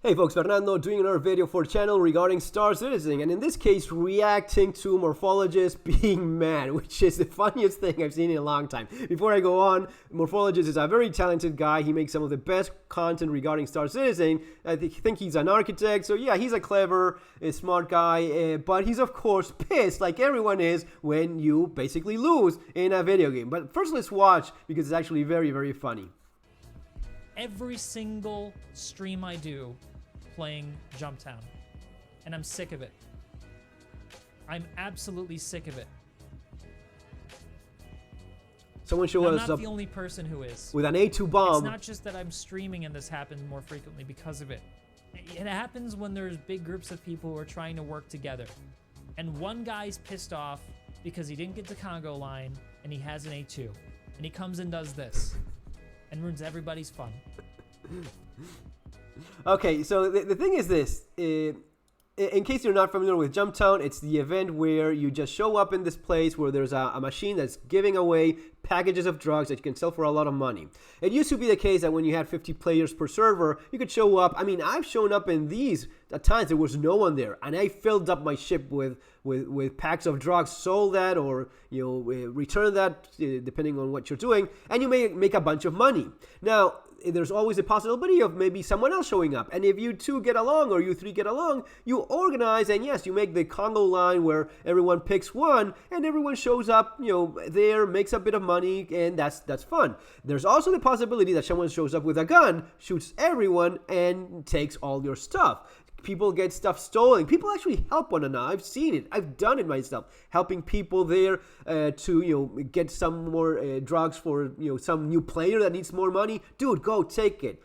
Hey folks, Fernando doing another video for the channel regarding Star Citizen, and in this case reacting to Morphologis being mad, which is the funniest thing I've seen in a long time. Before I go on, Morphologis is a very talented guy. He makes some of the best content regarding Star Citizen. I think he's an architect, so yeah, he's a clever, smart guy, but he's of course pissed like everyone is when you basically lose in a video game. But first let's watch because it's actually very, very funny. Every single stream I do playing Jumptown, and I'm sick of it. I'm absolutely sick of it. Someone show us I'm not up the only person who is. with an A2 bomb. It's not just that I'm streaming and this happens more frequently because of it. It happens when there's big groups of people who are trying to work together, and one guy's pissed off because he didn't get the Congo line and he has an A2, and he comes and does this and ruins everybody's fun. Okay, so the thing is this. In case you're not familiar with Jumptown, it's the event where you just show up in this place where there's a machine that's giving away packages of drugs that you can sell for a lot of money. It used to be the case that when you had 50 players per server, you could show up. I mean, I've shown up in these at times there was no one there, and I filled up my ship with packs of drugs, sold that, or return that depending on what you're doing, and you may make a bunch of money. Now, there's always a possibility of maybe someone else showing up. And if you two get along or you three get along, you organize, and yes, you make the Congo line where everyone picks one and everyone shows up, there, makes a bit of money, and that's fun. There's also the possibility that someone shows up with a gun, shoots everyone, and takes all your stuff. People get stuff stolen. People actually help one another. I've seen it. I've done it myself, helping people there to get some more drugs for some new player that needs more money. Dude, go take it.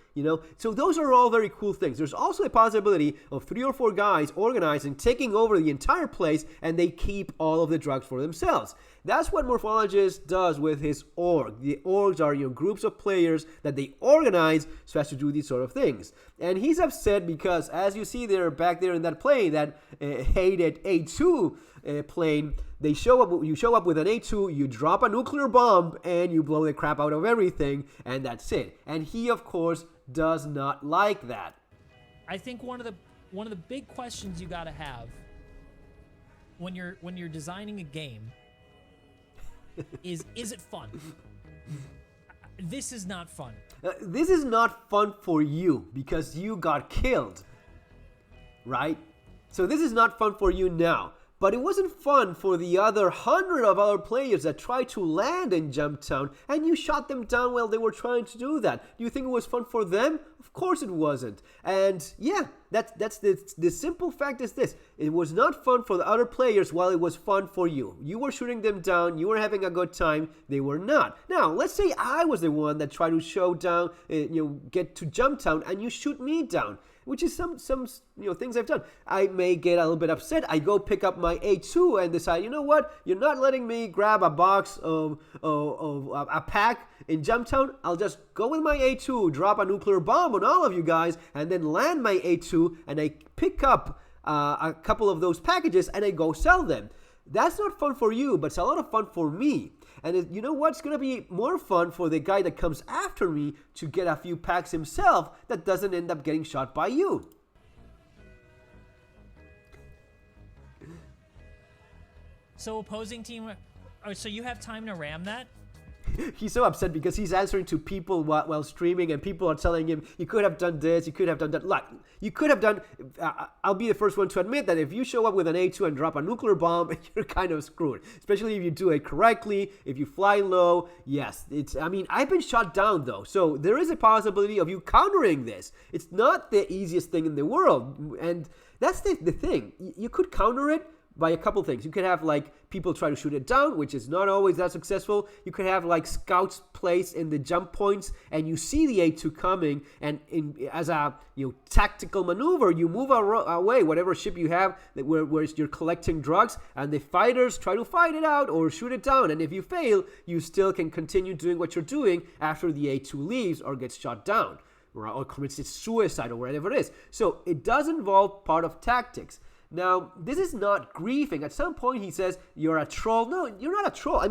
So those are all very cool things. There's also a possibility of 3 or 4 guys organizing, taking over the entire place, and they keep all of the drugs for themselves. That's what Morphologis does with his org. The orgs are groups of players that they organize so as to do these sort of things. And he's upset because, as you see there back there in that plane, that hated A2 plane, you show up with an A2, you drop a nuclear bomb, and you blow the crap out of everything, and that's it. And he, of course, does not like that. I think one of the big questions you gotta have when you're designing a game is it fun? This is not fun. This is not fun for you because you got killed, right? So this is not fun for you now. But it wasn't fun for the other 100 of other players that tried to land in Jumptown, and you shot them down while they were trying to do that. Do you think it was fun for them? Of course it wasn't. And yeah, that's the simple fact is this. It was not fun for the other players while it was fun for you. You were shooting them down, you were having a good time, they were not. Now, let's say I was the one that tried to show down, get to Jumptown, and you shoot me down, which is some things I've done. I may get a little bit upset. I go pick up my A2 and decide, you know what? You're not letting me grab a box of a pack in Jumptown. I'll just go with my A2, drop a nuclear bomb on all of you guys, and then land my A2, and I pick up a couple of those packages, and I go sell them. That's not fun for you, but it's a lot of fun for me. And you know what's going to be more fun for the guy that comes after me to get a few packs himself that doesn't end up getting shot by you. So opposing team, so you have time to ram that? He's so upset because he's answering to people while streaming, and people are telling him, you could have done this, you could have done that. Look, you could have done, I'll be the first one to admit that if you show up with an A2 and drop a nuclear bomb, you're kind of screwed. Especially if you do it correctly, if you fly low. Yes, I've been shot down though, so there is a possibility of you countering this. It's not the easiest thing in the world, and that's the thing. You could counter it by a couple things. You could have people try to shoot it down, which is not always that successful. You could have scouts placed in the jump points, and you see the A2 coming, and as a tactical maneuver, you move away whatever ship you have where you're collecting drugs, and the fighters try to fight it out or shoot it down. And if you fail, you still can continue doing what you're doing after the A2 leaves or gets shot down or commits suicide or whatever it is. So it does involve part of tactics. Now, this is not griefing. At some point, he says, you're a troll. No, you're not a troll.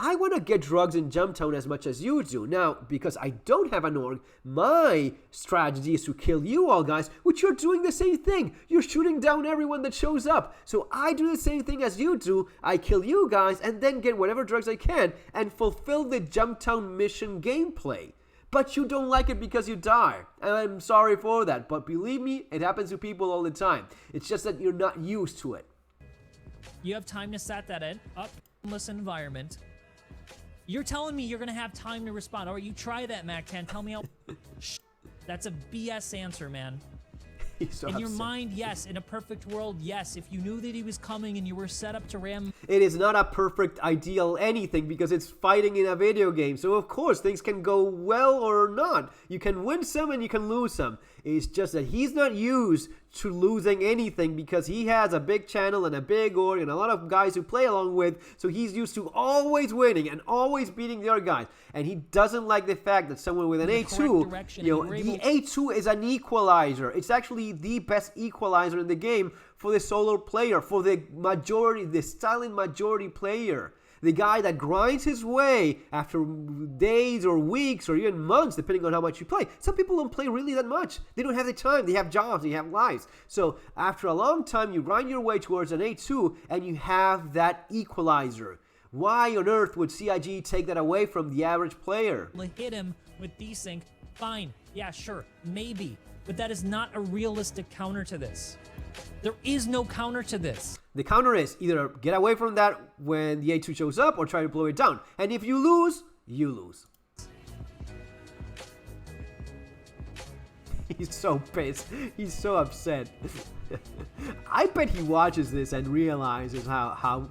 I want to get drugs in Jumptown as much as you do. Now, because I don't have an org, my strategy is to kill you all, guys, which you're doing the same thing. You're shooting down everyone that shows up. So I do the same thing as you do. I kill you guys and then get whatever drugs I can and fulfill the Jumptown mission gameplay. But you don't like it because you die. And I'm sorry for that. But believe me, it happens to people all the time. It's just that you're not used to it. You have time to set that up in this environment. You're telling me you're going to have time to respond. Or you try that, Mac10. Tell me how... That's a BS answer, man. So in your mind, yes. In a perfect world, yes. If you knew that he was coming and you were set up to ram... It is not a perfect, ideal anything because it's fighting in a video game. So, of course, things can go well or not. You can win some and you can lose some. It's just that he's not used to losing anything because he has a big channel and a big org and a lot of guys who play along with. So he's used to always winning and always beating the other guys. And he doesn't like the fact that someone with an A2, the A2 is an equalizer. It's actually the best equalizer in the game for the solo player, for the majority, the silent majority player. The guy that grinds his way after days or weeks or even months, depending on how much you play. Some people don't play really that much. They don't have the time. They have jobs. They have lives. So after a long time, you grind your way towards an A2 and you have that equalizer. Why on earth would CIG take that away from the average player? Hit him with desync. Fine. Yeah, sure. Maybe. But that is not a realistic counter to this. There is no counter to this. The counter is either get away from that when the A2 shows up or try to blow it down. And if you lose, you lose. He's so pissed. He's so upset. I bet he watches this and realizes how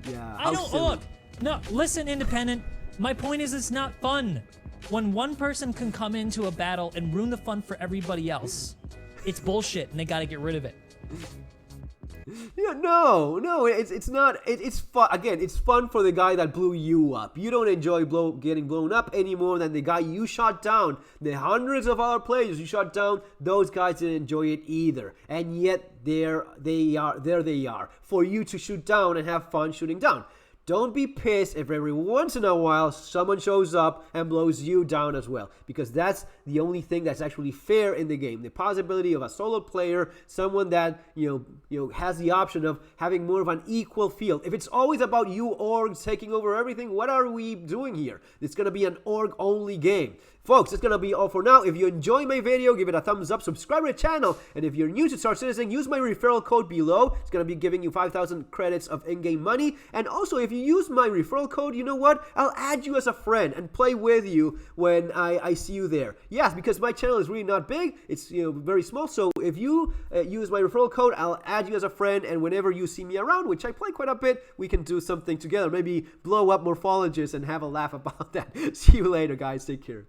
I don't silly. look. No, listen, Independent. My point is it's not fun. When one person can come into a battle and ruin the fun for everybody else, it's bullshit and they gotta get rid of it. Yeah, no, it's not. It's fun. Again, it's fun for the guy that blew you up. You don't enjoy getting blown up any more than the guy you shot down. The hundreds of other players you shot down, those guys didn't enjoy it either. And yet there they are for you to shoot down and have fun shooting down. Don't be pissed if every once in a while someone shows up and blows you down as well, because that's the only thing that's actually fair in the game. The possibility of a solo player, someone that has the option of having more of an equal field. If it's always about you orgs taking over everything, what are we doing here? It's going to be an org only game. Folks, it's going to be all for now. If you enjoyed my video, give it a thumbs up, subscribe to the channel, and if you're new to Star Citizen, use my referral code below. It's going to be giving you 5,000 credits of in-game money, and also if you use my referral code, you know what? I'll add you as a friend and play with you when I see you there. Yes, because my channel is really not big. It's very small, so if you use my referral code, I'll add you as a friend, and whenever you see me around, which I play quite a bit, we can do something together. Maybe blow up Morphologis and have a laugh about that. See you later, guys. Take care.